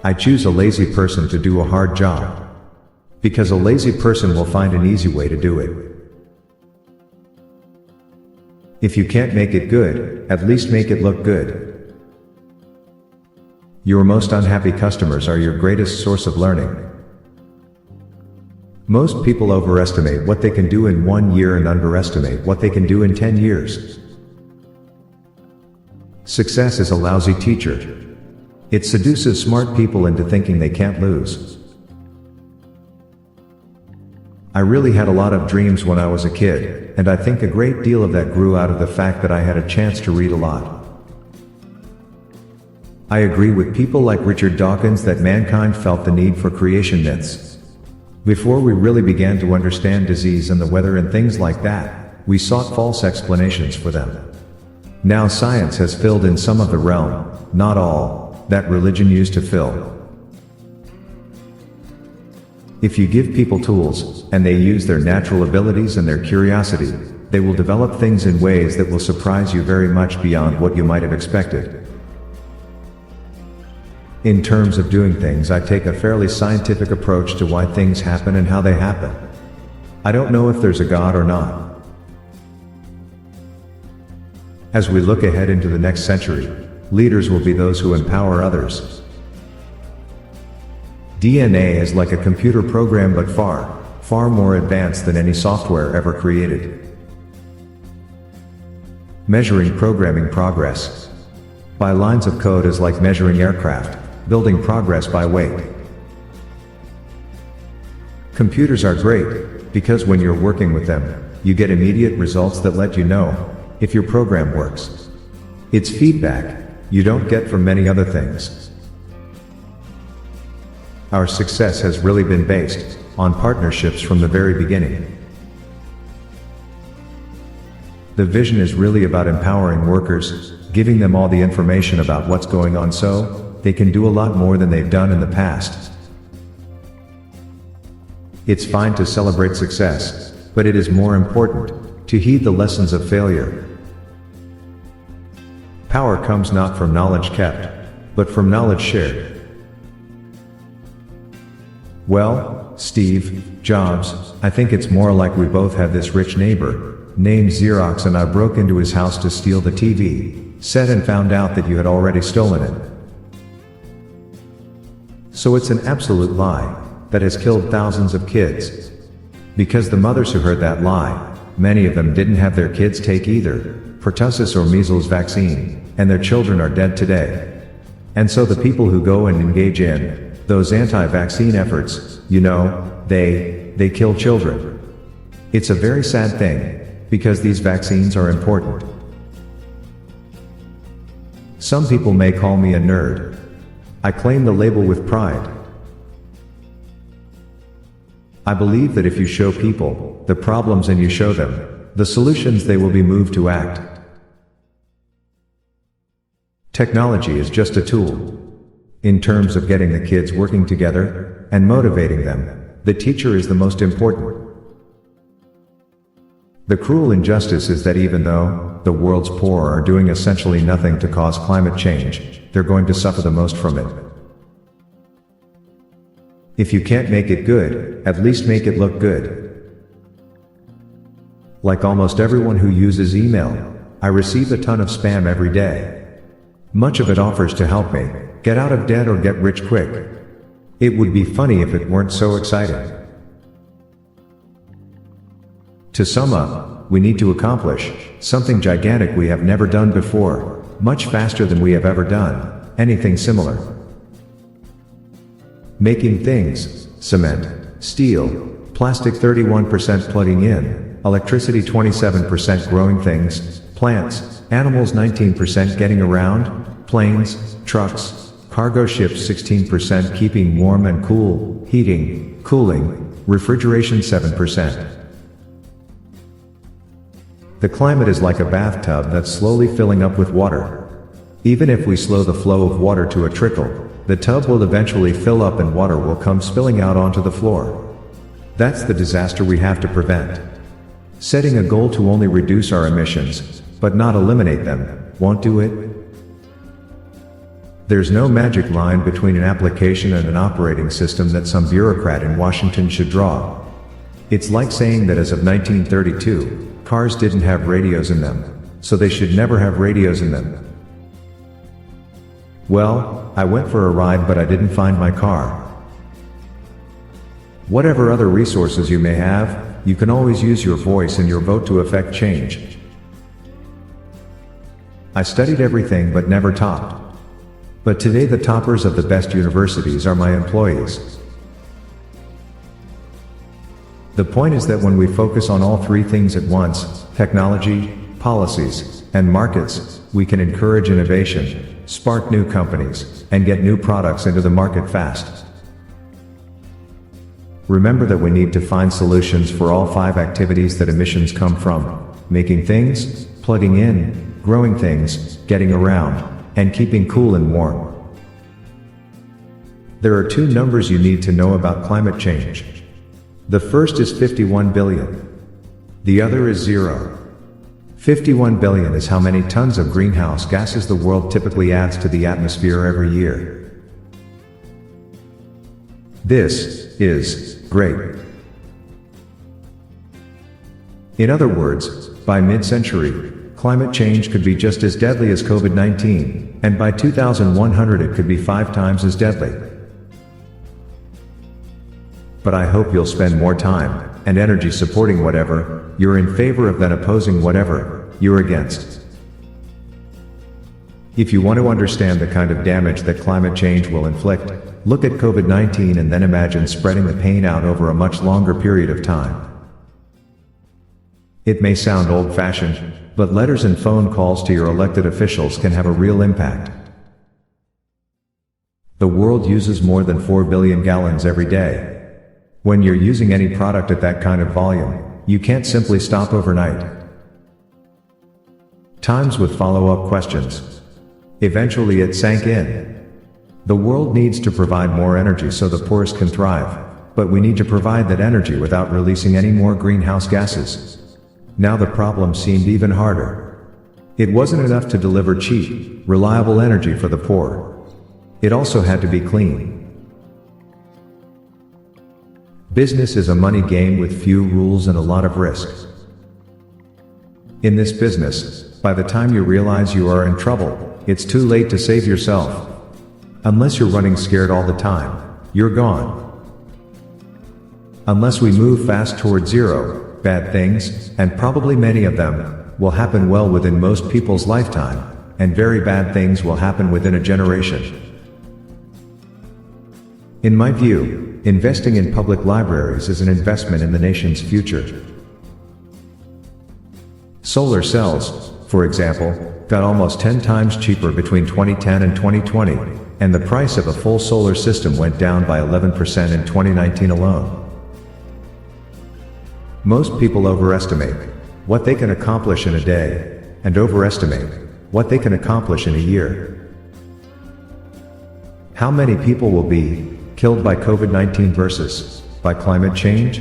I choose a lazy person to do a hard job. Because a lazy person will find an easy way to do it. If you can't make it good, at least make it look good. Your most unhappy customers are your greatest source of learning. Most people overestimate what they can do in 1 year and underestimate what they can do in 10 years. Success is a lousy teacher. It seduces smart people into thinking they can't lose. I really had a lot of dreams when I was a kid, and I think a great deal of that grew out of the fact that I had a chance to read a lot. I agree with people like Richard Dawkins that mankind felt the need for creation myths. Before we really began to understand disease and the weather and things like that, we sought false explanations for them. Now science has filled in some of the realm, not all, that religion used to fill. If you give people tools, and they use their natural abilities and their curiosity, they will develop things in ways that will surprise you very much beyond what you might have expected. In terms of doing things, I take a fairly scientific approach to why things happen and how they happen. I don't know if there's a God or not. As we look ahead into the next century, leaders will be those who empower others. DNA is like a computer program, but far more advanced than any software ever created. Measuring programming progress by lines of code is like measuring aircraft, building progress by weight. Computers are great, because when you're working with them, you get immediate results that let you know if your program works. It's feedback you don't get from many other things. Our success has really been based on partnerships from the very beginning. The vision is really about empowering workers, giving them all the information about what's going on so they can do a lot more than they've done in the past. It's fine to celebrate success, but it is more important to heed the lessons of failure. Power comes not from knowledge kept, but from knowledge shared. Well, Steve Jobs, I think it's more like we both had this rich neighbor named Xerox, and I broke into his house to steal the TV set and found out that you had already stolen it. So it's an absolute lie that has killed thousands of kids. Because the mothers who heard that lie, many of them didn't have their kids take either pertussis or measles vaccine, and their children are dead today. And so the people who go and engage in those anti-vaccine efforts, they kill children. It's a very sad thing, because these vaccines are important. Some people may call me a nerd. I claim the label with pride. I believe that if you show people the problems and you show them the solutions, they will be moved to act. Technology is just a tool. In terms of getting the kids working together and motivating them, the teacher is the most important. The cruel injustice is that even though the world's poor are doing essentially nothing to cause climate change, they're going to suffer the most from it. If you can't make it good, at least make it look good. Like almost everyone who uses email, I receive a ton of spam every day. Much of it offers to help me get out of debt or get rich quick. It would be funny if it weren't so exciting. To sum up, we need to accomplish something gigantic we have never done before, much faster than we have ever done anything similar. Making things: cement, steel, plastic 31% plugging in, electricity 27%, growing things, plants, animals 19%, getting around, planes, trucks, cargo ships 16%, keeping warm and cool, heating, cooling, refrigeration 7%. The climate is like a bathtub that's slowly filling up with water. Even if we slow the flow of water to a trickle, the tub will eventually fill up and water will come spilling out onto the floor. That's the disaster we have to prevent. Setting a goal to only reduce our emissions, but not eliminate them, won't do it. There's no magic line between an application and an operating system that some bureaucrat in Washington should draw. It's like saying that as of 1932, cars didn't have radios in them, so they should never have radios in them. Well, I went for a ride but I didn't find my car. Whatever other resources you may have, you can always use your voice and your vote to affect change. I studied everything but never topped. But today the toppers of the best universities are my employees. The point is that when we focus on all three things at once, technology, policies, and markets, we can encourage innovation, spark new companies, and get new products into the market fast. Remember that we need to find solutions for all 5 activities that emissions come from: making things, plugging in, growing things, getting around, and keeping cool and warm. There are 2 numbers you need to know about climate change. The first is 51 billion. The other is 0. 51 billion is how many tons of greenhouse gases the world typically adds to the atmosphere every year. This is great. In other words, by mid-century, climate change could be just as deadly as COVID-19, and by 2100 it could be 5 times as deadly. But I hope you'll spend more time and energy supporting whatever you're in favor of than opposing whatever you're against. If you want to understand the kind of damage that climate change will inflict, look at COVID-19 and then imagine spreading the pain out over a much longer period of time. It may sound old-fashioned, but letters and phone calls to your elected officials can have a real impact. The world uses more than 4 billion gallons every day. When you're using any product at that kind of volume, you can't simply stop overnight. Times with follow-up questions. Eventually it sank in. The world needs to provide more energy so the poorest can thrive, but we need to provide that energy without releasing any more greenhouse gases. Now the problem seemed even harder. It wasn't enough to deliver cheap, reliable energy for the poor. It also had to be clean. Business is a money game with few rules and a lot of risks. In this business, by the time you realize you are in trouble, it's too late to save yourself. Unless you're running scared all the time, you're gone. Unless we move fast toward zero, bad things, and probably many of them, will happen well within most people's lifetime, and very bad things will happen within a generation. In my view, investing in public libraries is an investment in the nation's future. Solar cells, for example, got almost 10 times cheaper between 2010 and 2020, and the price of a full solar system went down by 11% in 2019 alone. Most people overestimate what they can accomplish in a day, and overestimate what they can accomplish in a year. How many people will be killed by COVID-19 versus by climate change?